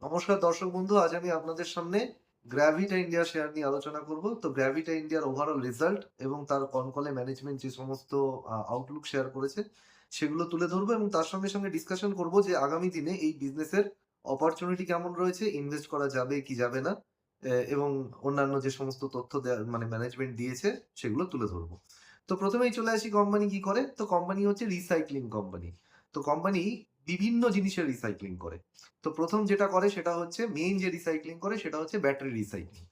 নমস্কার দর্শক বন্ধু, আজ আমি আপনাদের সামনে গ্র্যাভিটা ইন্ডিয়া শেয়ার নিয়ে আলোচনা করব। তো গ্র্যাভিটা ইন্ডিয়ার ওভারঅল রেজাল্ট এবং তার কনকলে ম্যানেজমেন্ট যে সমস্ত আউটলুক শেয়ার করেছে সেগুলো তুলে ধরবো এবং তার সঙ্গে সঙ্গে ডিসকাশন করব যে আগামী দিনে এই বিজনেসের অপরচুনিটি কেমন রয়েছে, ইনভেস্ট করা যাবে কি যাবে না, এবং অন্যান্য যে সমস্ত তথ্য মানে ম্যানেজমেন্ট দিয়েছে সেগুলো তুলে ধরবো। তো প্রথমেই চলে আসি কোম্পানি কি করে। তো কোম্পানি হচ্ছে রিসাইক্লিং কোম্পানি। তো কোম্পানি বিভিন্ন জিনিসের রিসাইক্লিং করে। তো প্রথম যেটা করে সেটা হচ্ছে মেইন যে রিসাইক্লিং করে সেটা হচ্ছে ব্যাটারি রিসাইক্লিং।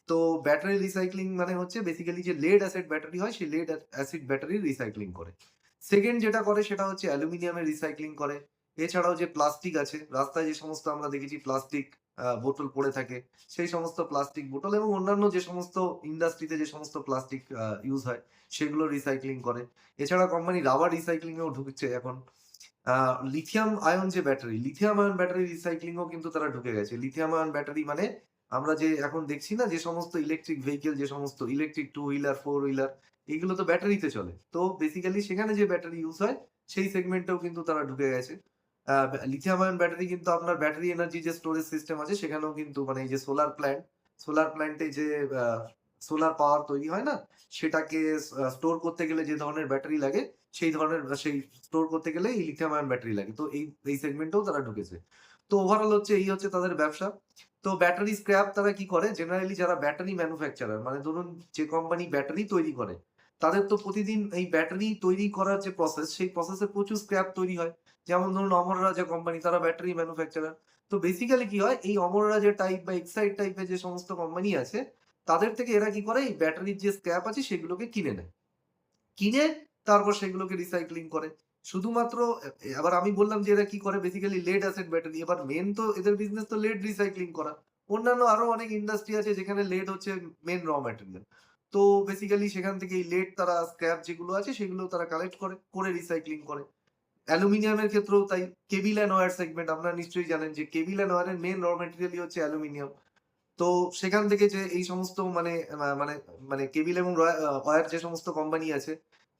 তো ব্যাটারি রিসাইক্লিং মানে হচ্ছে বেসিক্যালি যে লেড অ্যাসিড ব্যাটারি হয় সেই লেড অ্যাসিড ব্যাটারি রিসাইক্লিং করে। সেকেন্ড যেটা করে সেটা হচ্ছে অ্যালুমিনিয়ামের রিসাইক্লিং করে। এছাড়াও যে প্লাস্টিক আছে, রাস্তায় যে সমস্ত আমরা দেখেছি প্লাস্টিক বোতল পড়ে থাকে, সেই সমস্ত প্লাস্টিক বোতল এবং অন্যান্য যে সমস্ত ইন্ডাস্ট্রিতে যে সমস্ত প্লাস্টিক ইউজ হয় সেগুলো রিসাইক্লিং করে। এছাড়া কোম্পানি রাবার রিসাইক্লিং এও ঢুকছে এখন। লিথিয়াম আয়ন যে battery, lithium ion battery recycling ও কিন্তু তারা ঢুকে গেছে। লিথিয়াম আয়ন ব্যাটারি মানে আমরা যে এখন দেখছি না যে সমস্ত ইলেকট্রিক ভেহিকল, যে সমস্ত electric two wheeler, four wheeler এগুলো তো ব্যাটারিতে চলে। তো বেসিক্যালি সেখানে যে ব্যাটারি ইউজ হয় সেই সেগমেন্টেও কিন্তু তারা ঢুকে গেছে। লিথিয়াম আয়ন ব্যাটারি কিন্তু আপনার ব্যাটারি এনার্জি যে স্টোরেজ সিস্টেম আছে সেখানেও কিন্তু মানে এই যে সোলার প্ল্যান্টে যে আ সোলার পাওয়ার তৈরি হয় না? সেটাকে স্টোর করতে গেলে যে ধরনের ব্যাটারি লাগে সেই স্টোর করতে গেলে এই লিথিয়াম আয়ন ব্যাটারি লাগে। তো এই সেগমেন্টেও তারা ঢুকেছে। তো ওভারঅল হচ্ছে এই হচ্ছে তাদের ব্যবসা। তো ব্যাটারি স্ক্র্যাপ তারা কি করে? জেনারেলি যারা ব্যাটারি ম্যানুফ্যাকচারার মানে ধরুন যে কোম্পানি ব্যাটারি তৈরি করে, তাদের তো প্রতিদিন এই ব্যাটারি তৈরি করার যে প্রসেস, সেই প্রসেসে প্রচুর স্ক্র্যাপ তৈরি হয়। যেমন ধরুন অমর রাজা কোম্পানি, তারা ব্যাটারি ম্যানুফ্যাকচারার। তো বেসিক্যালি কি হয়? এই অমর রাজা টাইপ বা এক্সাইড টাইপের যে সমস্ত কোম্পানি আছে, তাদের থেকে এরা কি করে? এই ব্যাটারির যে স্ক্র্যাপ আছে সেগুলোকে কিনে নেয়। কিনে তারপর সেগুলোকে রিসাইক্লিং করে। শুধুমাত্র আবার আমি বললাম যে এরা কি করে বেসিক্যালি লেড অ্যাসিড ব্যাটারি। এবার মেইন তো এদের বিজনেস তো লেড রিসাইক্লিং করা। অন্যান্য আরো অনেক ইন্ডাস্ট্রি আছে যেখানে লেড হচ্ছে মেইন র ম্যাটেরিয়াল। তো বেসিক্যালি সেখান থেকে এই লেড তারা স্ক্র্যাপ যেগুলো আছে সেগুলো তারা কালেক্ট করে রিসাইক্লিং করে। অ্যালুমিনিয়ামের ক্ষেত্রেও তাই। কেবল অ্যান্ড ওয়্যার সেগমেন্ট আপনারা নিশ্চয়ই জানেন যে কেবল অ্যান্ড ওয়্যার এর মেইন র ম্যাটেরিয়ালই হচ্ছে অ্যালুমিনিয়াম। তো সেখান থেকে যে এই সমস্ত মানে মানে মানে কেবল এবং ওয়্যার যে সমস্ত কোম্পানি আছে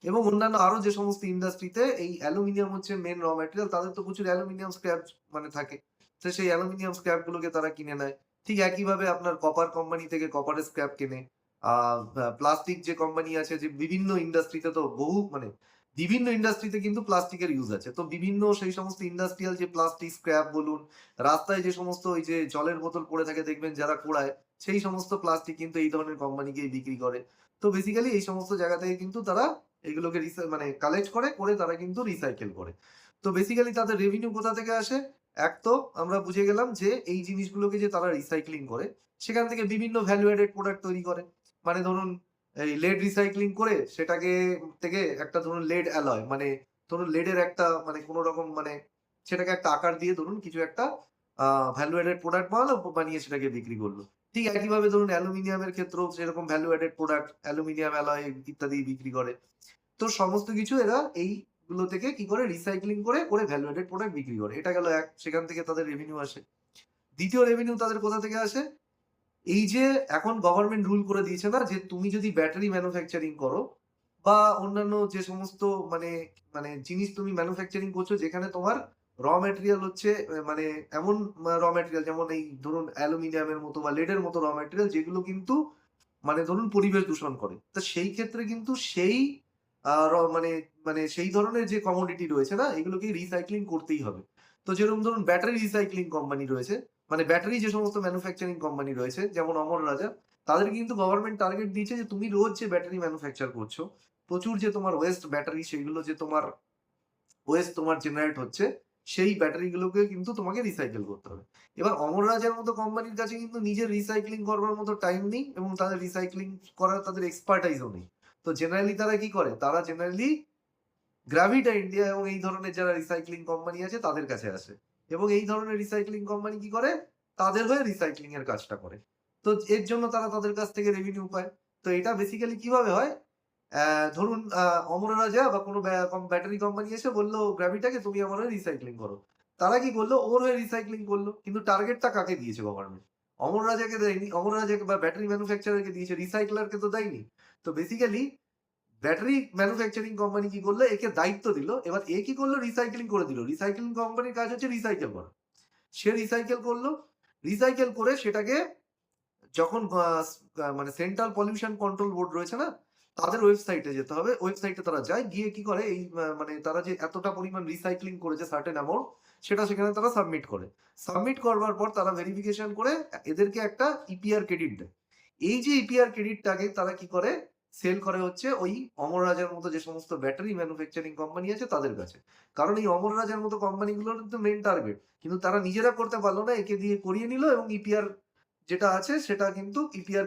এবং অন্যান্য আরো যে সমস্ত ইন্ডাস্ট্রিতে এই অ্যালুমিনিয়াম হচ্ছে মেইন র ম্যাটেরিয়াল, তাদের তো প্রচুর অ্যালুমিনিয়াম স্ক্র্যাপ মানে থাকে। তো সেই অ্যালুমিনিয়াম স্ক্র্যাপ গুলোকে তারা কিনে নেয়। ঠিক একইভাবে আপনার কপার কোম্পানি থেকে কপারের স্ক্র্যাপ কেনে। আ প্লাস্টিক যে কোম্পানি আছে, যে বিভিন্ন ইন্ডাস্ট্রিতে তো বহু মানে বিভিন্ন ইন্ডাস্ট্রিতে কিন্তু প্লাস্টিকের ইউজ আছে। তো বিভিন্ন সেই সমস্ত ইন্ডাস্ট্রিয়াল যে প্লাস্টিক স্ক্র্যাপ বলুন, রাস্তায় যে সমস্ত ওই যে জলের বোতল পড়ে থাকে দেখবেন যারা কুড়ায়, সেই সমস্ত প্লাস্টিক কিন্তু এই ধরনের কোম্পানিকেই বিক্রি করে। তো বেসিক্যালি এই সমস্ত জায়গা থেকে কিন্তু তারা এগুলোকে মানে কালেক্ট করে তারা কিন্তু রিসাইকেল করে। তো বেসিক্যালি তাদের রেভিনিউ কোথা থেকে আসে? এক তো আমরা বুঝে গেলাম যে এই জিনিসগুলোকে যে তারা রিসাইক্লিং করে, সেখান থেকে বিভিন্ন ভ্যালু এডেড প্রোডাক্ট তৈরি করে। মানে ধরুন এই লেড রিসাইক্লিং করে সেটাকে থেকে একটা ধরুন লেড অ্যালয় মানে ধরুন লেডের একটা মানে কোন রকম মানে সেটাকে একটা আকার দিয়ে ধরুন কিছু একটা আ ভ্যালু এডেড প্রোডাক্ট বানালো, বানিয়ে সেটাকে বিক্রি করল। ঠিক একইভাবে ধরুন অ্যালুমিনিয়ামের ক্ষেত্রেও সেরকম value aided product, aluminium alloy ইত্যাদি বিক্রি করে। তো সমস্ত কিছু এরা এইগুলো থেকে কি করে রিসাইক্লিং করে ভ্যালু এডেড প্রোডাক্ট বিক্রি করে। এটা গেল এক, সেখান থেকে তাদের রেভিনিউ আসে। দ্বিতীয় রেভিনিউ তাদের কোথা থেকে আসে? এই যে এখন গভর্নমেন্ট রুল করে দিয়েছে না যে তুমি যদি ব্যাটারি ম্যানুফ্যাকচারিং করো বা অন্যান্য যে সমস্ত মানে মানে জিনিস তুমি ম্যানুফ্যাকচারিং করছো যেখানে তোমার র ম্যাটেরিয়াল হচ্ছে মানে এমন র ম্যাটেরিয়াল যেমন এই ধরুন অ্যালুমিনিয়ামের মতো বা লেডের মতো র ম্যাটেরিয়াল যেগুলো কিন্তু মানে ধরুন পরিবেশ দূষণ করে। তো সেই ক্ষেত্রে কিন্তু সেই মানে মানে সেই ধরনের যে কমোডিটি রয়েছে না এগুলোকে রিসাইক্লিং করতেই হবে। তো যেরকম ধরুন ব্যাটারি রিসাইক্লিং কোম্পানি রয়েছে, মানে ব্যাটারি যে সমস্ত ম্যানুফ্যাকচারিং কোম্পানি রয়েছে যেমন অমর রাজা, তাদের কিন্তু গভর্নমেন্ট টার্গেট দিয়েছে যে তুমি রোজ যে ব্যাটারি ম্যানুফ্যাকচার করছো, প্রচুর যে তোমার ওয়েস্ট ব্যাটারি সেগুলো যে তোমার ওয়েস্ট তোমার জেনারেট হচ্ছে, সেই ব্যাটারি গুলোকে কিন্তু তোমাকে রিসাইকেল করতে হবে। এবার অমর রাজার মতো কোম্পানির কাছে কিন্তু নিজের রিসাইক্লিং করবার মতো টাইম নেই এবং তাদের রিসাইক্লিং করার তাদের এক্সপার্টাইজ ও নেই। তো জেনারেলি তারা কি করে? তারা জেনারেলি গ্রাভিটা ইন্ডিয়া এবং এই ধরনের যারা রিসাইক্লিং কোম্পানি আছে তাদের কাছে আসে। এবং এই ধরনের রিসাইক্লিং কোম্পানি কি করে? তাদের হয়ে রিসাইক্লিং এর কাজটা করে। তো এর জন্য তারা তাদের কাছ থেকে রেভিনিউ পায়। তো এটা বেসিক্যালি কিভাবে হয়? ধরুন অমর রাজা বা কোনো ব্যাটারি কোম্পানি এসে বলল গ্রাভিটাকে তুমি আমার হয়ে রিসাইক্লিং করো। তারা কি করল? ওর হয়ে রিসাইক্লিং করল। কিন্তু টার্গেটটা কাকে দিয়েছে গভর্নমেন্ট? অমর রাজাকে দেয়নি। অমর রাজাকে বা ব্যাটারি ম্যানুফ্যাকচারার কে দিয়েছে, রিসাইক্লার কে তো দেয়নি। তো বেসিক্যালি ব্যাটারি ম্যানুফ্যাকচারিং কোম্পানি কি করলো? একে দায়িত্ব দিল। এবার এ কি করলো? রিসাইক্লিং করে দিল। রিসাইক্লিং কোম্পানির কাজ হচ্ছে রিসাইকেল করা। সে রিসাইকেল করলো। রিসাইকেল করে সেটাকে যখন মানে সেন্ট্রাল পলিউশন কন্ট্রোল বোর্ড রয়েছে না, তাদের ওয়েবসাইটে যেতে হবে। ওয়েবসাইটে তারা যায়, গিয়ে কি করে এই মানে তারা যে এতটা পরিমাণ রিসাইক্লিং করেছে সার্টেন অ্যামাউন্ট, সেটা সেখানে তারা সাবমিট করে। সাবমিট করবার পর তারা ভেরিফিকেশন করে এদেরকে একটা ইপিআর ক্রেডিট দেয়। এই যে ইপিআর ক্রেডিটটাকে তারা কি করে সেল করে হচ্ছে ওই অমর রাজার মতো যে সমস্ত ব্যাটারি ম্যানুফ্যাকচারিং কোম্পানি আছে তাদের কাছে। কারণ এই অমর রাজার মতো কোম্পানিগুলোর কিন্তু মেইন টার্গেট। কিন্তু তারা নিজেরা করতে পারলো না, একে দিয়ে করিয়ে নিল এবং ইপিআর যেটা আছে সেটা কিন্তু ইপিআর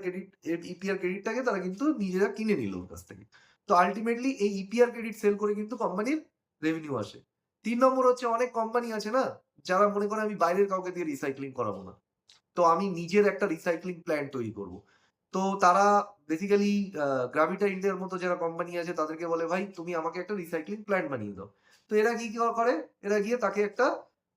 ক্রেডিটটাকে তারা কিন্তু নিজেরা কিনে নিল ওর কাছ থেকে। তো আল্টিমেটলি এই ইপিআর ক্রেডিট সেল করে কিন্তু কোম্পানির রেভিনিউ আসে। ৩ নম্বর হচ্ছে অনেক কোম্পানি আছে না, যারা মনে করে আমি বাইরের কাউকে দিয়ে রিসাইক্লিং করাবো না। তো আমি নিজের একটা রিসাইক্লিং প্ল্যান্ট তৈরি করব। তো তারা বেসিক্যালি গ্রাভিটা ইন্ডিয়ার মতো যারা কোম্পানি আছে তাদেরকে বলে, ভাই তুমি আমাকে একটা রিসাইক্লিং প্ল্যান্ট বানিয়ে দাও। তো এরা কি করে, এরা গিয়ে তাকে একটা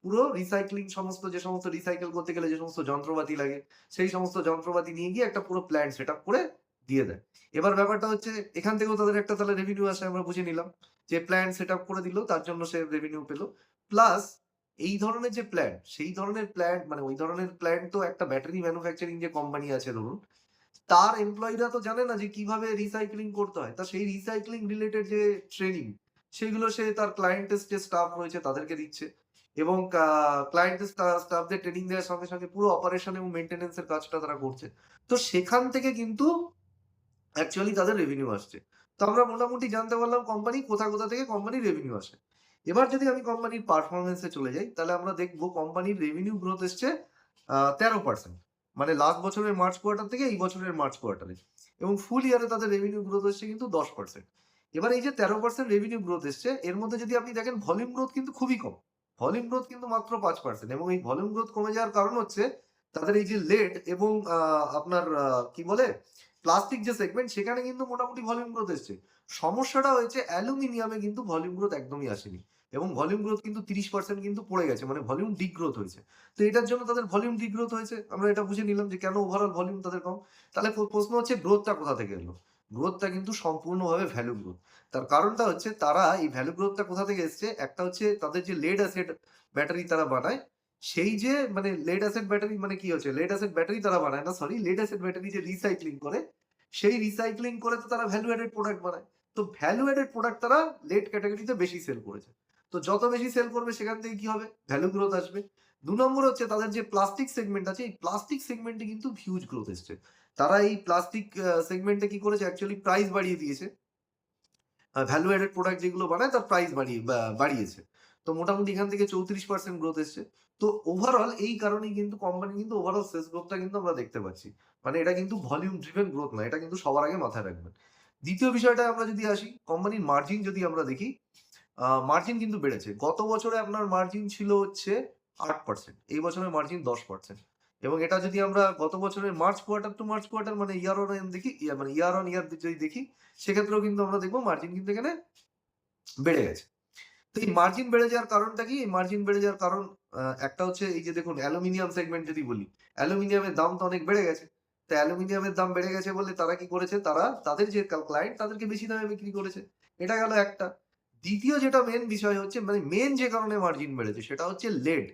পুরো রিসাইক্লিং সমস্ত যে সমস্ত রিসাইকেল করতে গেলে যে সমস্ত যন্ত্রপাতি লাগে, সেই সমস্ত যন্ত্রপাতি নিয়ে গিয়ে একটা পুরো প্ল্যান্ট সেট আপ করে দিয়ে দেয়। এবার ব্যাপারটা হচ্ছে এখান থেকেও তাদের একটা তাহলে রেভিনিউ আসে, আমরা বুঝে নিলাম যে প্ল্যান্ট সেট আপ করে দিল, তার জন্য সে রেভিনিউ পেল। প্লাস এই ধরনের যে প্ল্যান্ট, সেই ধরনের প্ল্যান্ট মানে ওই ধরনের প্ল্যান্ট তো একটা ব্যাটারি ম্যানুফ্যাকচারিং যে কোম্পানি আছে ধরুন, তার এমপ্লয়িরা তো জানে না যে কিভাবে রিসাইক্লিং করতে হয়। তা সেই রিসাইক্লিং রিলেটেড যে ট্রেনিং, সেগুলো সে তার ক্লায়েন্টের যে স্টাফ রয়েছে তাদেরকে দিচ্ছে। এবং ক্লায়েন্টের স্টাফদের ট্রেনিং দেওয়ার সঙ্গে সঙ্গে পুরো অপারেশন এবং মেইনটেন্যান্স এর কাজটা তারা করছে। তো সেখান থেকে কিন্তু অ্যাকচুয়ালি তাদের রেভিনিউ আসছে। তো আমরা মোটামুটি জানতে পারলাম কোম্পানি কোথা থেকে কোম্পানির রেভিনিউ আসে। এবার যদি আমি কোম্পানির পারফরম্যান্স এ চলে যাই, তাহলে আমরা দেখব কোম্পানির রেভিনিউ গ্রোথ এসছে 13%। মানে লাস্ট বছরের মার্চ কোয়ার্টার থেকে এই বছরের মার্চ কোয়ার্টারে। এবং ফুল ইয়ারে তাদের রেভিনিউ গ্রোথ এসছে কিন্তু 10%। এবার এই যে 13% রেভিনিউ গ্রোথ এসছে, এর মধ্যে যদি আপনি দেখেন ভলিউম গ্রোথ কিন্তু খুবই কম। ভলিউম গ্রোথ কিন্তু মাত্র 5%। এবং এই ভলিউম গ্রোথ কমে যাওয়ার কারণ হচ্ছে তাদের এই যে লেড এবং আপনার কি বলে প্লাস্টিক যে সেগমেন্ট, সেখানে কিন্তু মোটামুটি ভলিউম গ্রোথ এসছে। সমস্যাটা হয়েছে অ্যালুমিনিয়ামে কিন্তু ভলিউম গ্রোথ একদমই আসেনি। এবং ভলিউম গ্রোথ কিন্তু 30% কিন্তু পড়ে গেছে, মানে ভলিউম ডিগ্রোথ হয়েছে। তো এটার জন্য তাদের ভলিউম ডিগ্রোথ হয়েছে। আমরা এটা বুঝে নিলাম যে কেন ওভারঅল ভলিউম তাদের কম। তাহলে প্রশ্ন হচ্ছে গ্রোথটা কোথা থেকে এলো? গ্রোথটা কিন্তু সম্পূর্ণভাবে ভ্যালু গ্রোথ। তার কারণটা হচ্ছে তারা এই ভ্যালু গ্রোথটা কোথা থেকে এসছে? একটা হচ্ছে তাদের যে লেড অ্যাসিড ব্যাটারি তারা বানায়, সেই যে মানে লেড অ্যাসিড ব্যাটারি মানে কি হচ্ছে? লেড অ্যাসিড ব্যাটারি তারা বানায় না, সরি, লেড অ্যাসিড ব্যাটারি যে রিসাইক্লিং করে, সেই রিসাইক্লিং করে তো তারা ভ্যালু অ্যাডেড প্রোডাক্ট বানায়। তো ভ্যালু অ্যাডেড প্রোডাক্ট তারা লেড ক্যাটাগরিতে বেশি সেল করেছে। তো যত বেশি সেল করবে সেখান থেকে কি হবে? ভ্যালু গ্রোথ আসবে। ২ নম্বর হচ্ছে তাদের যে প্লাস্টিক সেগমেন্ট আছে, এই প্লাস্টিক সেগমেন্টে কিন্তু হিউজ গ্রোথ এসছে। তারা এই প্লাস্টিক সেগমেন্টে কি করেছে? অ্যাকচুয়ালি প্রাইস বাড়িয়ে দিয়েছে। ভ্যালু অ্যাডেড প্রোডাক্ট যেগুলো বানায় তার প্রাইস বাড়িয়েছে। তো মোটামুটি এখান থেকে 34% গ্রোথ এসছে। তো ওভারঅল এই কারণেই কিন্তু কোম্পানি কিন্তু ওভারঅল সেলস গ্রোথটা কিন্তু আমরা দেখতে পাচ্ছি। মানে এটা কিন্তু ভলিউম ড্রিভেন গ্রোথ না। এটা কিন্তু সবার আগে মাথায় রাখবেন। দ্বিতীয় বিষয়টায় আমরা যদি আসি, কোম্পানির মার্জিন যদি আমরা দেখি, মার্জিন কিন্তু বেড়েছে। গত বছরে আপনার মার্জিন ছিল হচ্ছে 8%, এই বছরের মার্জিন 10%। এবং এটা যদি আমরা গত বছরের March quarter to March quarter মানে ইয়ার অন ইয়ার দেখি, মানে ইয়ার অন ইয়ার যদি দেখি, সেক্ষেত্রেও কিন্তু আমরা দেখবো মার্জিন কিন্তু এখানে বেড়ে গেছে। তো এই মার্জিন বেড়ে যাওয়ার কারণটা কি? এই মার্জিন বেড়ে যাওয়ার কারণ একটা হচ্ছে এই যে দেখুন অ্যালুমিনিয়াম সেগমেন্ট যদি বলি, অ্যালুমিনিয়ামের দাম তো অনেক বেড়ে গেছে। তো অ্যালুমিনিয়ামের দাম বেড়ে গেছে বলে তারা কি করেছে? তারা তাদের যে ক্লায়েন্ট তাদেরকে বেশি দামে বিক্রি করেছে। এটা গেল একটা। দ্বিতীয় যেটা মেইন বিষয় হচ্ছে মানে মেইন যে কারণে মার্জিন বেড়েছে সেটা হচ্ছে লেড।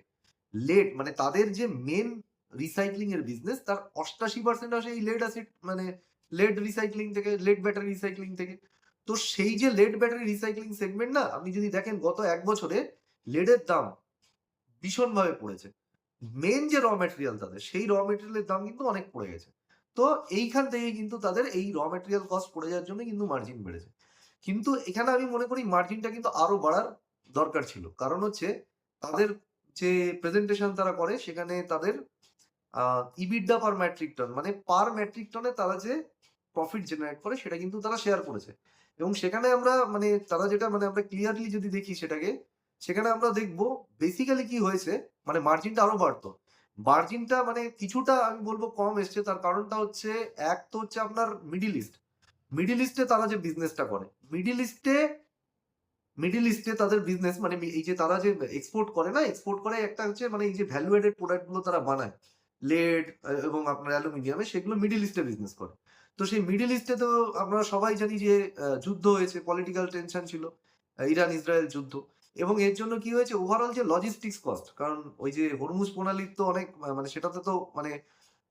লেড মানে তাদের যে মেইন রিসাইক্লিং এর বিজনেস, তার ৮৮% আসে এই লেড অ্যাসিড মানে লেড রিসাইক্লিং থেকে, লেড ব্যাটারি রিসাইক্লিং থেকে। তো সেই যে লেড ব্যাটারি রিসাইক্লিং সেগমেন্ট না, আপনি যদি দেখেন গত ১ বছরে লেডের দাম ভীষণভাবে পড়েছে। মেইন যে র ম্যাটেরিয়াল তাদের, সেই র ম্যাটেরিয়ালের দাম কিন্তু অনেক পড়ে গেছে। তো এইখান থেকেই কিন্তু তাদের এই র ম্যাটেরিয়াল কস্ট পড়ে যাওয়ার জন্য কিন্তু মার্জিন বেড়েছে। কিন্তু এখানে আমি মনে করি মার্জিনটা কিন্তু আরো বাড়ার দরকার ছিল। কারণ হচ্ছে তাদের যে প্রেজেন্টেশন তারা করে সেখানে তাদের ইবিডা পার মেট্রিক টন মানে পার মেট্রিক টনে তারা যে প্রফিট জেনারেট করে সেটা কিন্তু তারা শেয়ার করেছে। এবং সেখানে আমরা মানে তারা যেটা মানে আমরা ক্লিয়ারলি যদি দেখি সেটাকে, সেখানে আমরা দেখব বেসিক্যালি কি হয়েছে, মানে মার্জিনটা আরো বাড়তো। মার্জিনটা মানে কিছুটা আমি বলব কম এসছে, তার কারণটা হচ্ছে এক তো হচ্ছে আপনার মিডল ইস্ট। মিডল ইস্টে তারা যে বিজনেসটা করে, মিডল ইস্টে তাদের বিজনেস মানে এই যে তারা যে এক্সপোর্ট করে না, এক্সপোর্ট করে একটা হচ্ছে মানে এই যে ভ্যালু এডেড প্রোডাক্ট গুলো তারা বানায় লেড এবং আপনার অ্যালুমিনিয়ামে, সেগুলো মিডল ইস্টে বিজনেস করে। তো সেই মিডল ইস্টে তো আমরা সবাই জানি যে যুদ্ধ হয়েছে, পলিটিক্যাল টেনশন ছিল, ইরান ইসরায়েল যুদ্ধ। এবং এর জন্য কি হয়েছে ওভারঅল যে লজিস্টিক্স কস্ট, কারণ ওই যে হরমুজ প্রণালীর তো অনেক মানে সেটাতে তো মানে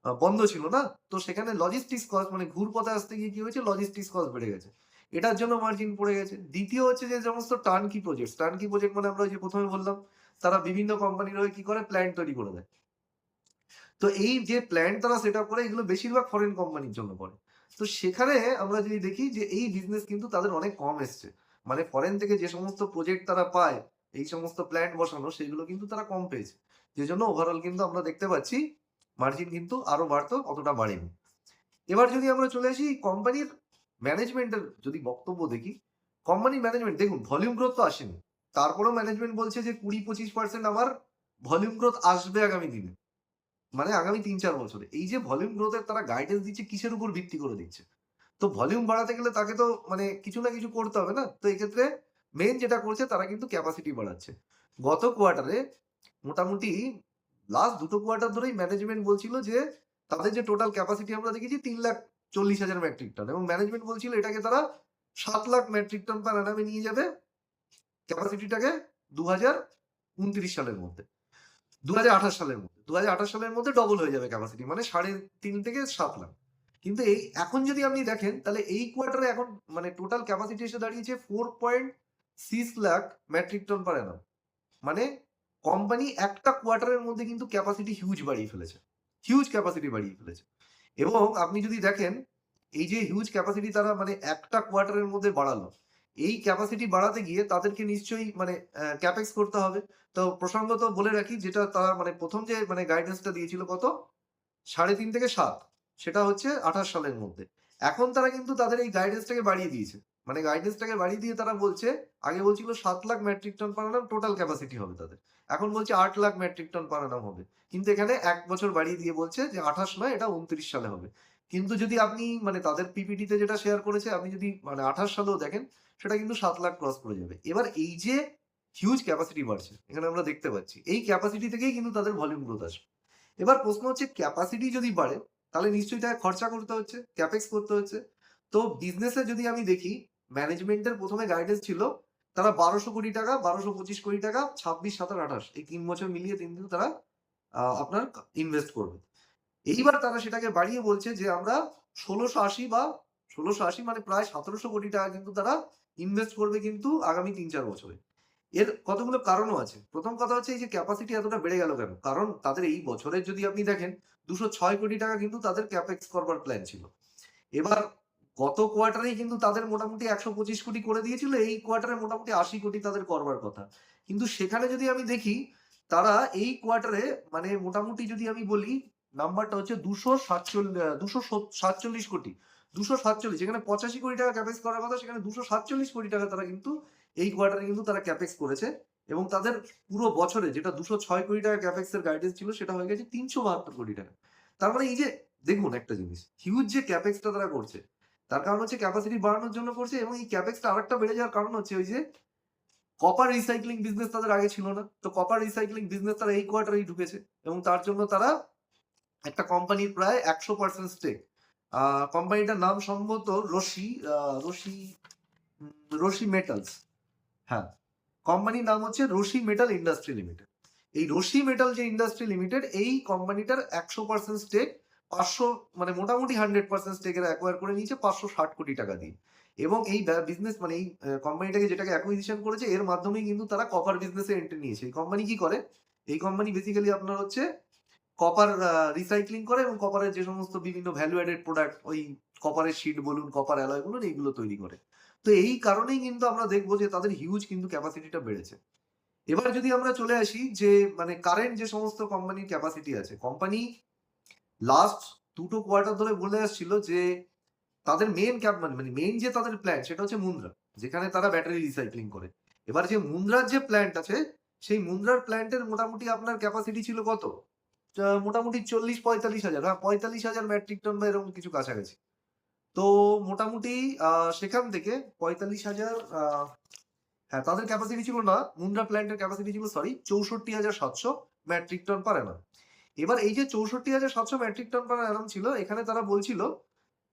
বন্ধ ছিল না, তো সেখানে লজিস্টিক্স কস্ট মানে ঘুরপথে আসতে গিয়ে কি হয়েছে লজিস্টিক্স কস্ট বেড়ে গেছে, এটার জন্য মার্জিন পড়ে গেছে। দ্বিতীয় হচ্ছে যে সমস্ত টার্নকি প্রজেক্ট মানে আমরা যে প্রথমে বললাম তারা বিভিন্ন কোম্পানির হয়ে কি করে প্ল্যান্ট তৈরি করে দেয়। তো এই যে প্ল্যান্ট তারা সেট আপ করে এগুলো বেশিরভাগ ফরেন কোম্পানির জন্য করে। তো সেখানে আমরা যদি দেখি যে এই বিজনেস কিন্তু তাদের অনেক কম এসছে, মানে ফরেন থেকে যে সমস্ত প্রজেক্ট তারা পায় এই সমস্ত প্ল্যান্ট বসানো সেগুলো কিন্তু তারা কম পেয়েছে, যে জন্য ওভারঅল কিন্তু আমরা দেখতে পাচ্ছি মার্জিন কিন্তু আরো বাড়তো, অতটা বাড়েনি। এবার যদি আমরা চলে আসি কোম্পানির ম্যানেজমেন্টের যদি বক্তব্য দেখি, কোম্পানির ম্যানেজমেন্ট দেখুন ভলিউম গ্রোথ তো আসেনি, তারপরেও ম্যানেজমেন্ট বলছে যে 20-25% আমার ভলিউম গ্রোথ আসবে আগামী দিনে, মানে আগামী ৩-৪ বছরে। এই যে ভলিউম গ্রোথের তারা গাইডেন্স দিচ্ছে কিসের উপর ভিত্তি করে দিচ্ছে? তো ভলিউম বাড়াতে গেলে তাকে তো মানে কিছু না কিছু করতে হবে না? তো এক্ষেত্রে মেইন যেটা করছে তারা কিন্তু ক্যাপাসিটি বাড়াচ্ছে। গত কোয়ার্টারে মোটামুটি লাস্ট ২ টো কোয়ার্টার ধরেই ম্যানেজমেন্ট বলছিল যে তাদের যে টোটাল ক্যাপাসিটি আমরা দেখেছি ৩,৪০,০০০ মেট্রিক টন এবং ম্যানেজমেন্ট বলছিল এটাকে তারা ৭,০০,০০০ মেট্রিক টন পার অ্যানামে নিয়ে যাবে ক্যাপাসিটিটাকে ২০২৯ সালের মধ্যে। ২০২৮ সালের মধ্যে। ২০২৮ সালের মধ্যে ডবল হয়ে যাবে ক্যাপাসিটি। মানে ৩.৫ থেকে ৭ লাখ। কিন্তু এই এখন যদি আপনি দেখেন তাহলে এই কোয়ার্টারে এখন মানে টোটাল ক্যাপাসিটি এসে দাঁড়িয়েছে 4.6 lakh metric ton per annum. মানে কোম্পানি একটা কোয়ার্টারের মধ্যে কিন্তু ক্যাপাসিটি হিউজ বাড়িয়ে ফেলেছে। হিউজ ক্যাপাসিটি বাড়িয়ে ফেলেছে। এবং আপনি যদি দেখেন এই যে হিউজ ক্যাপাসিটি তারা মানে একটা কোয়ার্টারের মধ্যে বাড়ালো। এই ক্যাপাসিটি বাড়াতে গিয়ে তাদেরকে নিশ্চয়ই মানে ক্যাপেক্স করতে হবে। তো প্রসঙ্গত বলে রাখি যেটা তারা মানে ১ম যে মানে গাইডেন্সটা দিয়েছিল কত? ৩.৫ থেকে ৭, সেটা হচ্ছে ২৮ সালের মধ্যে। এখন তারা কিন্তু তাদের এই গাইডেন্সটাকে বাড়িয়ে দিয়েছে। মানে গাইডেন্সটাকে বাড়িয়ে দিয়ে তারা বলছে, আগে বলছিল ৭ lakh metric ton per annum total capacity হবে তাদের। এখন বলছে ৮ lakh metric ton per annum হবে। কিন্তু এখানে ১ বছর বাড়িয়ে দিয়ে বলছে যে ২৮ নয় এটা ২৯ সালে হবে। কিন্তু যদি আপনি মানে তাদের পিপিটিতে যেটা শেয়ার করেছে আপনি যদি মানে ২৮ সালেও দেখেন সেটা কিন্তু ৭ লাখ ক্রস করে যাবে। এবার এই যে হিউজ ক্যাপাসিটি বাড়ছে, এখানে আমরা দেখতে পাচ্ছি। এই ক্যাপাসিটি থেকেই কিন্তু তাদের ভলিউম গ্রোথ আসবে। এবার প্রশ্ন হচ্ছে ক্যাপাসিটি যদি বাড়ে তাহলে নিশ্চয়ই তাকে খরচা করতে হচ্ছে, ক্যাপেক্স করতে হচ্ছে। তো বিজনেসে যদি আমি দেখি ম্যানেজমেন্টের ১ম এ গাইডেন্স ছিল তারা ১২০০ কোটি টাকা, ১২২৫ কোটি টাকা ২৬, ২৭, ২৮ এই ৩ বছর মিলিয়ে কিন্তু তারা আপনার ইনভেস্ট করবে। এইবার তারা সেটাকে বাড়িয়ে বলছে যে আমরা ১৬৮০ বা ১৬৮০ মানে প্রায় ১৭০০ কোটি টাকা কিন্তু তারা ইনভেস্ট করবে কিন্তু আগামী ৩-৪ বছরে। এর কতগুলো কারণও আছে। ১ম কথা হচ্ছে এই যে ক্যাপাসিটি এতটা বেড়ে গেল কেন? কারণ তাদের এই বছরের যদি আপনি দেখেন ২০৬ কোটি টাকা কিন্তু তাদের ক্যাপেক্স করবার প্ল্যান ছিল। এবার গত কোয়ার্টারেই কিন্তু তাদের মোটামুটি ১২৫ কোটি করে দিয়েছিল। এই কোয়ার্টারে মোটামুটি ৮০ কোটি তাদের করবার কথা। কিন্তু সেখানে যদি আমি দেখি তারা এই কোয়ার্টারে মানে মোটামুটি যদি আমি বলি নাম্বারটা হচ্ছে ২৪৭ কোটি। ২৪৭ যেখানে ৮৫ কোটি টাকা ক্যাপেক্স করার কথা সেখানে ২৪৭ কোটি টাকা তারা কিন্তু এই কোয়ার্টারে কিন্তু তারা ক্যাপেক্স করেছে এবং তাদের পুরো বছরে যেটা ২০৬ কোটি টাকা ক্যাপেক্স এর গাইডেন্স ছিল সেটা হয়ে গেছে ৩৭২ কোটি টাকা। তার মানে এই যে দেখুন একটা জিনিস, হিউজ যে ক্যাপেক্সটা তারা করছে, তার কারণ হচ্ছে ক্যাপাসিটি বাড়ানোর জন্য করছে এবং এই ক্যাপেক্সটা আরেকটা বেড়ে যাওয়ার কারণ হচ্ছে ওই যে কপার রিসাইক্লিং বিজনেস তাদের আগে ছিল না। তো কপার রিসাইক্লিং বিজনেস তারা এই কোয়ার্টারেই ঢুকেছে এবং তার জন্য তারা একটা কোম্পানির প্রায় ১০০% স্টেক। কোম্পানিটার নাম সম্ভবত রশি মেটালস। হ্যাঁ, কোম্পানির নাম হচ্ছে রশি মেটাল ইন্ডাস্ট্রি লিমিটেড। এই রশি মেটাল যে ইন্ডাস্ট্রি লিমিটেড এই কোম্পানিটার ১০০% স্টেক ৫০০ মানে মোটামুটি 100% স্টেক এরা অ্যাকোয়ার করে নিয়েছে ৫৬০ কোটি টাকা দিয়ে। এবং এই বিজনেস মানে এই কোম্পানিটাকে যেটাকে অ্যাকুইজিশন করেছে এর মাধ্যমেই কিন্তু তারা কপার বিজনেসে এন্ট্রি নিয়েছে। এই কোম্পানি কি করে? এই কোম্পানি বেসিক্যালি আপনার হচ্ছে কপার রিসাইক্লিং করে এবং কপারের যে সমস্ত বিভিন্ন ভ্যালু অ্যাডেড প্রোডাক্ট ওই কপারের শিট বলুন, কপার অ্যালয় বলুন এইগুলো তৈরি করে। তো এই কারণেই কিন্তু আমরা দেখব যে তাদের হিউজ কিন্তু ক্যাপাসিটিটা বেড়েছে। এবার যদি আমরা চলে আসি যে মানে কারেন্ট যে সমস্ত কোম্পানির ক্যাপাসিটি আছে, কোম্পানি লাস্ট ২ টো কোয়ার্টার ধরে বলে আসছিল যে তাদের মেইন মানে মেইন যে তাদের প্ল্যান্ট সেটা হচ্ছে মুন্দ্রা, যেখানে তারা ব্যাটারি রিসাইক্লিং করে। এবার যে মুন্দ্রার যে প্ল্যান্ট আছে সেই মুন্দ্রার প্ল্যান্টের মোটামুটি আপনার ক্যাপাসিটি ছিল কত? মোটামুটি ৪০-৪৫ হাজার, হ্যাঁ ৪৫,০০০ মেট্রিক টন বা এরকম কিছু কাছাকাছি। তো মোটামুটি সেখান থেকে ৪৫,০০০ হ্যাঁ, তাদের ক্যাপাসিটি ছিল না, মুন্দ্রা প্ল্যান্টের ক্যাপাসিটি ছিল সরি ৬৪,৭০০ মেট্রিক টন পার অ্যানাম। এবার এই যে ৬৪,৭০০ মেট্রিক টন পার অ্যানাম ছিল এখানে তারা বলছিল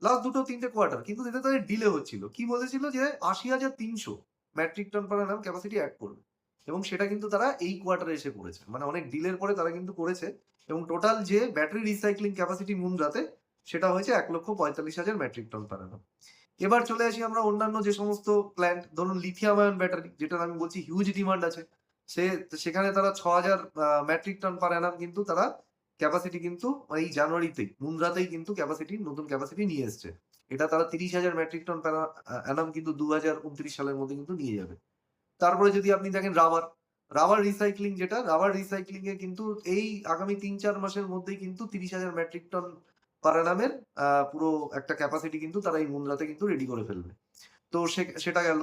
লাস্ট ২-৩টে কোয়ার্টার কিন্তু এতে তাদের ডিলে হচ্ছিল। কি বলেছিল যে ৮০,৩০০ metric ton per annum capacity add করবে। এবং সেটা কিন্তু তারা এই কোয়ার্টারে এসে করেছে। মানে অনেক ডিলের পরে তারা কিন্তু করেছে এবং টোটাল যে ব্যাটারি রিসাইক্লিং ক্যাপাসিটি মুন্দ্রাতে সেটা হয়েছে ১,৪৫,০০০ মেট্রিক টন পার annum। এবার চলে আসি আমরা অন্যান্য যে সমস্ত প্ল্যান্ট, ধরুন লিথিয়াম আয়ন ব্যাটারি, যেটার আমি বলছি হিউজ ডিমান্ড আছে। সে সেখানে তারা ৬,০০০ মেট্রিক টন পার annum কিন্তু তারা ক্যাপাসিটি কিন্তু এই জানুয়ারিতেই মুন্দ্রাতেই কিন্তু নতুন ক্যাপাসিটি নিয়ে এসছে। এটা তারা ৩০,০০০ মেট্রিক টন পার annum কিন্তু ২০২৯ সালের মধ্যে কিন্তু নিয়ে যাবে। তারপরে যদি আপনি দেখেন রাবার রিসাইক্লিং, যেটা রাবার রিসাইক্লিং এ কিন্তু এই আগামী ৩-৪ মাসের মধ্যেই কিন্তু ৩০,০০০ মেট্রিক টন পার annum এর পুরো একটা ক্যাপাসিটি কিন্তু তারা এই মুন্দ্রাতে কিন্তু রেডি করে ফেলবে। তো সেটা গেল।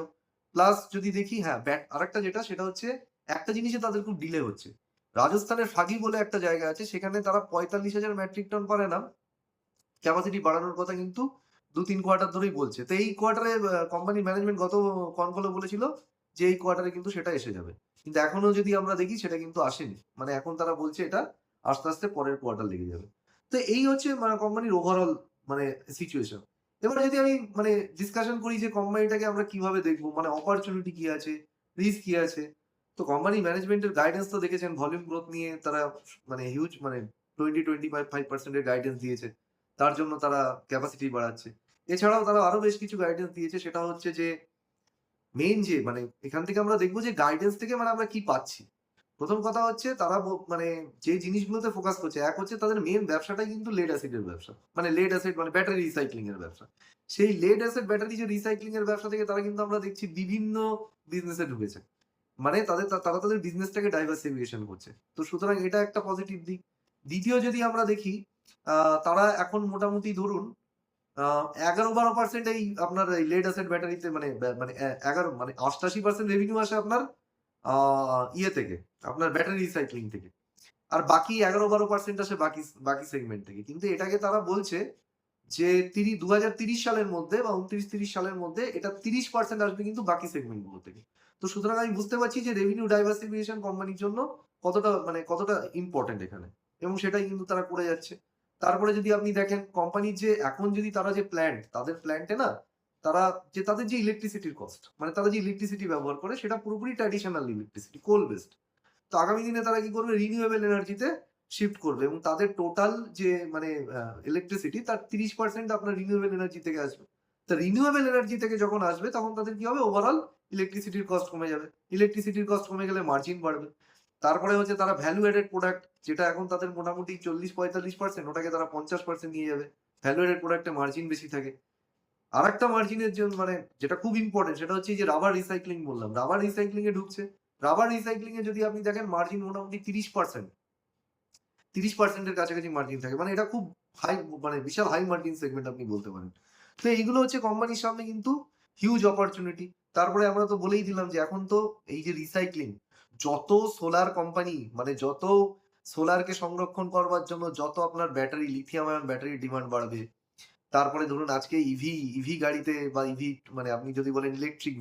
প্লাস যদি দেখি, হ্যাঁ, আরেকটা যেটা সেটা হচ্ছে একটা জিনিসে তাদের খুব ডিলে হচ্ছে। রাজস্থানের ফাগি বলে একটা জায়গা আছে, সেখানে তারা ৪৫,০০০ metric ton per annum capacity বাড়ানোর কথা কিন্তু ২-৩ কোয়ার্টার ধরেই বলছে। তো এই কোয়ার্টারে কোম্পানির ম্যানেজমেন্ট গত কনকলে বলেছিল যে এই কোয়ার্টারে কিন্তু সেটা এসে যাবে। কিন্তু এখনো যদি আমরা দেখি সেটা কিন্তু আসেনি। মানে এখন তারা বলছে এটা আস্তে, আস্তে পরের কোয়ার্টার লেগে যাবে। তো এই হচ্ছে কোম্পানির ওভারঅল মানে সিচুয়েশন। এবারে যদি আমি ডিসকাশন করি যে কোম্পানিটাকে আমরা কিভাবে দেখবো? মানে অপরচুনিটি কি আছে? রিস্ক কি আছে? তো কোম্পানি ম্যানেজমেন্টের গাইডেন্স তো দেখেছেন, ভলিউম গ্রোথ নিয়ে তারা হিউজ 20-25% এর গাইডেন্স দিয়েছে। তার জন্য তারা ক্যাপাসিটি বাড়াচ্ছে। এছাড়াও তারা আরো বেশ কিছু গাইডেন্স দিয়েছে, সেটা হচ্ছে যে মেইন যে এখান থেকে আমরা দেখব যে গাইডেন্স থেকে আমরা কি পাচ্ছি। ১ম কথা হচ্ছে তারা যে জিনিসগুলোতে ফোকাস করছে, এক হচ্ছে তাদের মেইন ব্যবসাটাই কিন্তু লেড অ্যাসিড এর ব্যবসা। লেড অ্যাসিড ব্যাটারি রিসাইক্লিং এর ব্যবসা। সেই লেড অ্যাসিড ব্যাটারি যে রিসাইক্লিং এর ব্যবসা থেকে তারা কিন্তু আমরা দেখছি বিভিন্ন বিজনেসে ঢুকেছে। তারা তাদের বিজনেসটাকে ডাইভার্সিফিকেশন করছে। তো সুতরাং এটা একটা পজিটিভ দিক। দ্বিতীয় যদি আমরা দেখি, তারা এখন মোটামুটি ধরুন ১১-১২% এই আপনার এই লেড অ্যাসিড ব্যাটারিতে ১১ ৮৮% রেভিনিউ আসে আপনার আ ইয়ে থেকে, আপনার ব্যাটারি রিসাইক্লিং থেকে। আর বাকি ১১-১২% আসে বাকি সেগমেন্ট থেকে। কিন্তু এটাকে তারা বলছে যে ২০৩০ সালের মধ্যে বা ২৯-৩০ সালের মধ্যে এটা ৩০% আসবে কিন্তু বাকি সেগমেন্ট গুলো থেকে। তো সুতরাং আমি বুঝতে পারছি যে রেভিনিউ ডাইভার্সিফিকেশন কোম্পানির জন্য কতটা ইম্পোর্টেন্ট এখানে। এবং সেটাই কিন্তু তারা করে যাচ্ছে। তারপরে যদি আপনি দেখেন কোম্পানির যে এখন যদি তারা যে তাদের প্ল্যান্টে না তারা তাদের যে ইলেকট্রিসিটির কস্ট, তারা যে ইলেকট্রিসিটি ব্যবহার করে সেটা পুরোপুরি ট্র্যাডিশনাল ইলেকট্রিসিটি, কোল বেসড। তো আগামী দিনে তারা কি করবে? রিনিউয়েবল এনার্জিতে শিফট করবে এবং তাদের টোটাল যে ইলেকট্রিসিটি তার ৩০% আপনার রিনিউয়েবল এনার্জি থেকে আসবে। তো রিনিউয়েবল এনার্জি থেকে যখন আসবে তখন তাদের কি হবে? ওভারঅল ইলেকট্রিসিটির কস্ট কমে যাবে। ইলেকট্রিসিটির কস্ট কমে গেলে মার্জিন বাড়বে। তারপরে হচ্ছে তারা ভ্যালু এডেড প্রোডাক্ট, যেটা এখন তাদের মোটামুটি ৪০-৪৫%, ওটাকে তারা ৫০% নিয়ে যাবে। ভ্যালু এডেড প্রোডাক্টে মার্জিন বেশি থাকে। আরেকটা মার্জিনের জন্য যেটা খুব ইম্পোর্টেন্ট সেটা হচ্ছে এই যে রাবার রিসাইক্লিং বললাম। রাবার রিসাইক্লিং এ ঢুকছে। রাবার রিসাইক্লিং এ যদি আপনি দেখেন মার্জিন মোটামুটি ৩০%। ৩০% এর কাছাকাছি মার্জিন থাকে। এটা খুব হাই, বিশাল হাই মার্জিন সেগমেন্ট আপনি বলতে পারেন। তো এইগুলো হচ্ছে কোম্পানির সামনে কিন্তু হিউজ অপরচুনিটি। তারপরে আমরা তো বলেই দিলাম যে এখন তো এই যে রিসাইক্লিং, যত সোলার কোম্পানি যত সোলারকে সংরক্ষণ করবার জন্য যত আপনার ব্যাটারি, লিথিয়াম আয়ন ব্যাটারির ডিমান্ড বাড়বে। তারপরে ধরুন আজকে ইভি গাড়িতে বা ইভি আপনি যদি বলেন ইলেকট্রিক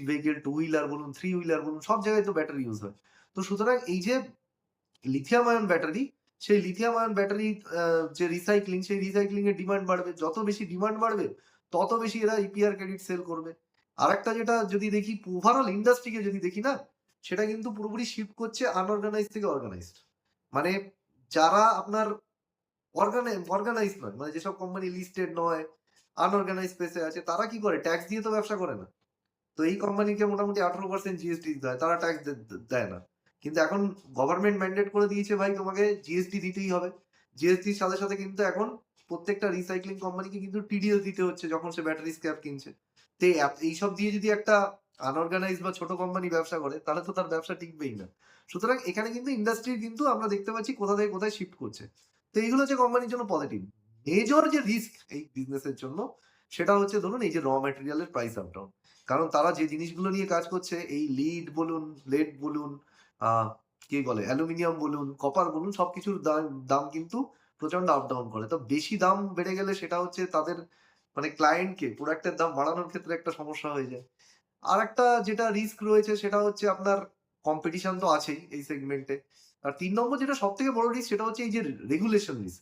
ভেহিকল 2 হুইলার বলুন, 3 হুইলার বলুন, সব জায়গায় তো ব্যাটারি ইউজ হয়। তো সুতরাং এই যে লিথিয়াম আয়ন ব্যাটারি, সেই লিথিয়াম আয়ন ব্যাটারি যে রিসাইক্লিং, সেই রিসাইক্লিং এর ডিমান্ড বাড়বে। যত বেশি ডিমান্ড বাড়বে তত বেশি এরা ইপিআর ক্রেডিট সেল করবে। আরেকটা যেটা যদি দেখি, ওভারঅল ইন্ডাস্ট্রিকে যদি দেখি না, সেটা কিন্তু পুরোপুরি শিফট করছে আনঅর্গানাইজড থেকে অর্গানাইজড। মানে যারা আপনার অর্গানাইজড নয়, যেসব কোম্পানি লিস্টেড নয়, আনঅর্গানাইজড স্পেসে আছে, তারা কি করে? ট্যাক্স দিয়ে তো ব্যবসা করে না। তো এই কোম্পানিকে মোটামুটি 18% জিএসটি দিতে হয়। তারা ট্যাক্স দেয় না। কিন্তু এখন গভর্নমেন্ট ম্যান্ডেট করে দিয়েছে, ভাই তোমাকে জিএসটি দিতেই হবে। জিএসটির সাথে, সাথে কিন্তু এখন প্রত্যেকটা রিসাইক্লিং কোম্পানিকে কিন্তু টিডিএস দিতে হচ্ছে যখন সে ব্যাটারি স্ক্র্যাপ কিনছে। তো এইসব দিয়ে যদি একটা আনঅর্গানাইজড বা ছোট কোম্পানি ব্যবসা করে, তাহলে তো তার ব্যবসা টিকবেই না। সুতরাং এখানে কিন্তু ইন্ডাস্ট্রির কিন্তু আমরা দেখতে পাচ্ছি কোথা থেকে কোথায় শিফট করছে। তো এইগুলো হচ্ছে কোম্পানির জন্য পজিটিভ। মেজর যে রিস্ক এই বিজনেসের জন্য, সেটা হচ্ছে ধরুন এই যে র ম্যাটেরিয়ালের প্রাইস আপ ডাউন। কারণ তারা যে জিনিসগুলো নিয়ে কাজ করছে, এই লেড বলুন, কি বলে অ্যালুমিনিয়াম বলুন, কপার বলুন, সবকিছুর দাম কিন্তু প্রচন্ড আপ ডাউন করে। তো বেশি দাম বেড়ে গেলে সেটা হচ্ছে তাদের ক্লায়েন্টকে প্রোডাক্টের দাম বাড়ানোর ক্ষেত্রে একটা সমস্যা হয়ে যায়। আরেকটা যেটা রিস্ক রয়েছে সেটা হচ্ছে আপনার কম্পিটিশন তো আছেই এই সেগমেন্টে। আর ৩ নম্বর যেটা সবথেকে বড় রিস্ক সেটা হচ্ছে এই যে রেগুলেশন রিস্ক।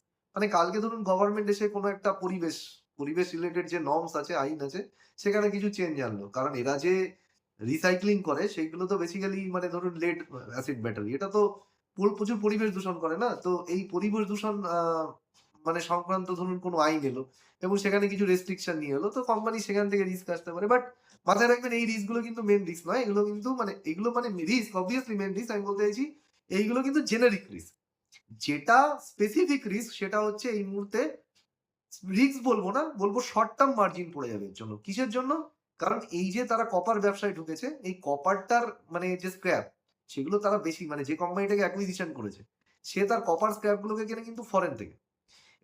কালকে ধরুন গভর্নমেন্ট এসে কোনো একটা পরিবেশ রিলেটেড যে নর্মস আছে, আইন আছে, সেখানে কিছু চেঞ্জ আনলো। কারণ এরা যে রিসাইক্লিং করে সেইগুলো তো বেসিক্যালি মানে ধরুন লেড অ্যাসিড ব্যাটারি, এটা তো প্রচুর পরিবেশ দূষণ করে না? তো এই পরিবেশ দূষণ মানে সংক্রান্ত ধরুন কোনো আইন এলো এবং সেখানে কিছু রেস্ট্রিকশন নিয়ে এলো, তো কোম্পানি সেখান থেকে রিস্ক আসতে পারে। বাট মাথায় রাখবেন এই রিস্ক গুলো কিন্তু মেইন রিস্ক নয়। এগুলো কিন্তু মানে এগুলো মানে রিস্ক অবভিয়াসলি মেইন রিস্ক, আমি বলতে চাইছি এইগুলো কিন্তু জেনেরিক রিস্ক। যেটা স্পেসিফিক রিস্ক সেটা হচ্ছে এই মুহূর্তে রিস্ক বলবো না, বলবো শর্ট টার্ম মার্জিন পড়ে যাবে এর জন্য। কিসের জন্য? কারণ এই যে তারা কপার ব্যবসায় ঢুকেছে, এই কপারটার মানে যে স্ক্র্যাপ সেগুলো তারা বেশি মানে যে কোম্পানিটাকে অ্যাকুইজিশন করেছে, সে তার কপার স্ক্র্যাপ গুলোকে কেনে কিন্তু ফরেন থেকে।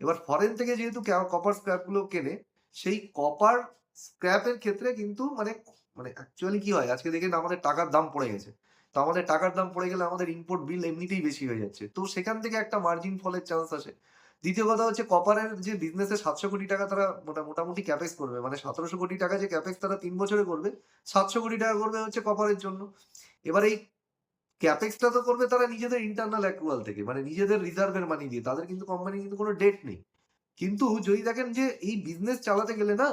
এবার ফরেন থেকে যেহেতু কপার স্ক্র্যাপ গুলো কেনে, সেই কপার স্ক্র্যাপের ক্ষেত্রে কিন্তু মানে মানে অ্যাকচুয়ালি কি হয়, আজকে দেখেন আমাদের টাকার দাম পড়ে গেছে। তো আমাদের টাকার দাম পড়ে গেলে আমাদের ইম্পোর্ট বিল এমনিতেই বেশি হয়ে যাচ্ছে। তো সেখান থেকে একটা মার্জিন ফলের চান্স আসে। দ্বিতীয় কথা হচ্ছে কপারের যে বিজনেসে ৭০০ কোটি টাকা তারা মোটামুটি ক্যাপেক্স করবে। মানে ১৭০০ কোটি টাকা যে ক্যাপেক্স তারা ৩ বছরে করবে, ৭০০ কোটি টাকা করবে হচ্ছে কপারের জন্য। এবার এই ক্যাপেক্সটা তো করবে তারা নিজেদের ইন্টারনাল অ্যাক্রুয়াল থেকে, মানে নিজেদের রিজার্ভের মানি দিয়ে। তাদের কিন্তু কোম্পানির কিন্তু কোনো ডেট নেই। কিন্তু যদি দেখেন যে এই বিজনেস চালাতে গেলে না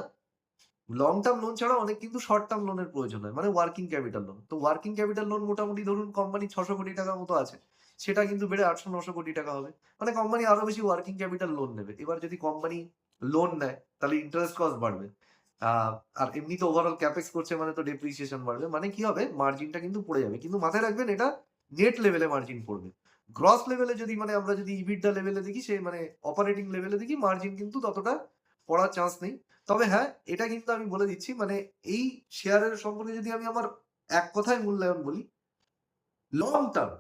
লং টার্ম লোন ছাড়া অনেক কিন্তু শর্ট টার্ম লোনের প্রয়োজন হয়। মানে ওয়ার্কিং ক্যাপিটাল লোন। তো ওয়ার্কিং ক্যাপিটাল লোন মোটামুটি ধরুন কোম্পানি ৬০০ কোটি টাকার মতো আছে। সেটা কিন্তু বেড়ে ৮০০-৯০০ কোটি টাকা হবে। মানে কোম্পানি আরো বেশি ওয়ার্কিং ক্যাপিটাল লোন নেবে। এবার যদি কোম্পানি লোন নেয় তাহলে ইন্টারেস্ট কস্ট বাড়বে। আ আর এমনি তো ওভারঅল ক্যাপেক্স করছে মানে তো ডেপ্রিসিয়েশন বাড়বে। মানে কি হবে? মার্জিনটা কিন্তু পড়ে যাবে। কিন্তু মাথায় রাখবেন এটা নেট লেভেলে মার্জিন পড়বে। গ্রস লেভেলে যদি মানে আমরা যদি ইবিডা লেভেলে দেখি, সে মানে অপারেটিং লেভেলে দেখি মার্জিন কিন্তু ততটা পড়ার চান্স নেই। তবে হ্যাঁ, এটা কিন্তু আমি বলে দিচ্ছি মানে এই শেয়ারের সম্পর্কে যদি আমি আমার এক কথায় মূল্যায়ন বলি, লং টার্ম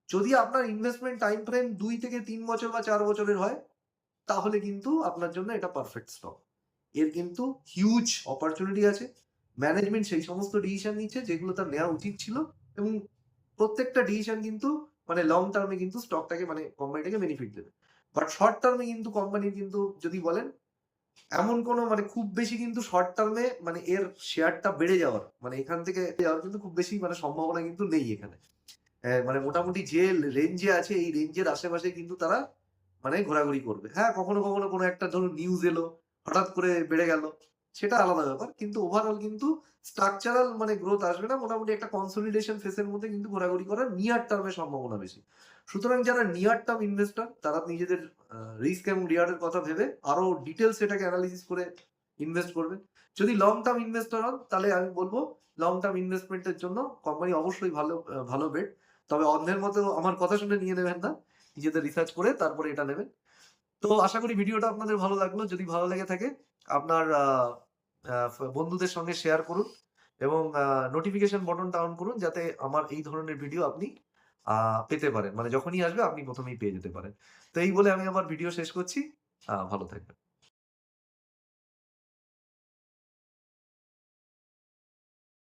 যদি আপনার ইনভেস্টমেন্ট টাইম ফ্রেম ২ থেকে ৩ বছর বা ৪ বছরের হয়, তাহলে কিন্তু আপনার জন্য এটা পারফেক্ট স্টক। এর কিন্তু হিউজ অপরচুনিটি আছে। ম্যানেজমেন্ট সেই সমস্ত ডিসিশন নিচ্ছে যেগুলো তার নেওয়া উচিত ছিল এবং প্রত্যেকটা ডিসিশন কিন্তু মানে লং টার্মে কিন্তু স্টকটাকে মানে কোম্পানিটাকে বেনিফিট দেবে। বাট শর্ট টার্মে কিন্তু কোম্পানির কিন্তু যদি বলেন এমন কোনো মানে খুব বেশি কিন্তু শর্ট টার্মে মানে এর শেয়ারটা বেড়ে যাওয়ার মানে এখান থেকে যাওয়ার কিন্তু খুব বেশি মানে সম্ভাবনা কিন্তু নেই এখানে। মানে মোটামুটি যে রেঞ্জে আছে এই রেঞ্জের আশেপাশে কিন্তু তারা মানে ঘোরাঘুরি করবে। হ্যাঁ, কখনো কোনো একটা ধরুন নিউজ এলো, হঠাৎ করে বেড়ে গেল, সেটা আলাদা ব্যাপার। কিন্তু ওভারঅল কিন্তু স্ট্রাকচারাল মানে গ্রোথ আসবে না। মোটামুটি একটা কনসলিডেশন ফেজ এর মধ্যে কিন্তু ঘোরাঘুরি করার নিয়ার টার্মে সম্ভাবনা বেশি। সুতরাং যারা নিয়ার টার্ম ইনভেস্টর তারা নিজেদের রিস্ক এবং রিওয়ার্ড এর কথা ভেবে আরো ডিটেইলস এটাকে এনালাইসিস করে ইনভেস্ট করবেন। যদি লং টার্ম ইনভেস্টর হন তাহলে আমি বলব লং টার্ম ইনভেস্টমেন্ট এর জন্য কোম্পানি অবশ্যই ভালো বেট। তবে অন্যের মতো আমার কথা শুনে নিয়ে নেবেন না। নিজেদের রিসার্চ করে তারপরে এটা নেবেন। তো আশা করি ভিডিওটা আপনাদের ভালো লাগলো। যদি ভালো লেগে থাকে আপনার আ আ বন্ধুদের সঙ্গে শেয়ার করুন এবং নোটিফিকেশন বাটনটা অন করুন যাতে আমার এই ধরনের ভিডিও আপনি আ পেতে পারেন। মানে যখনই আসবে আপনি ১ম এই পেয়ে যেতে পারেন। তো এই বলে আমি আমার ভিডিও শেষ করছি। ভালো থাকবেন।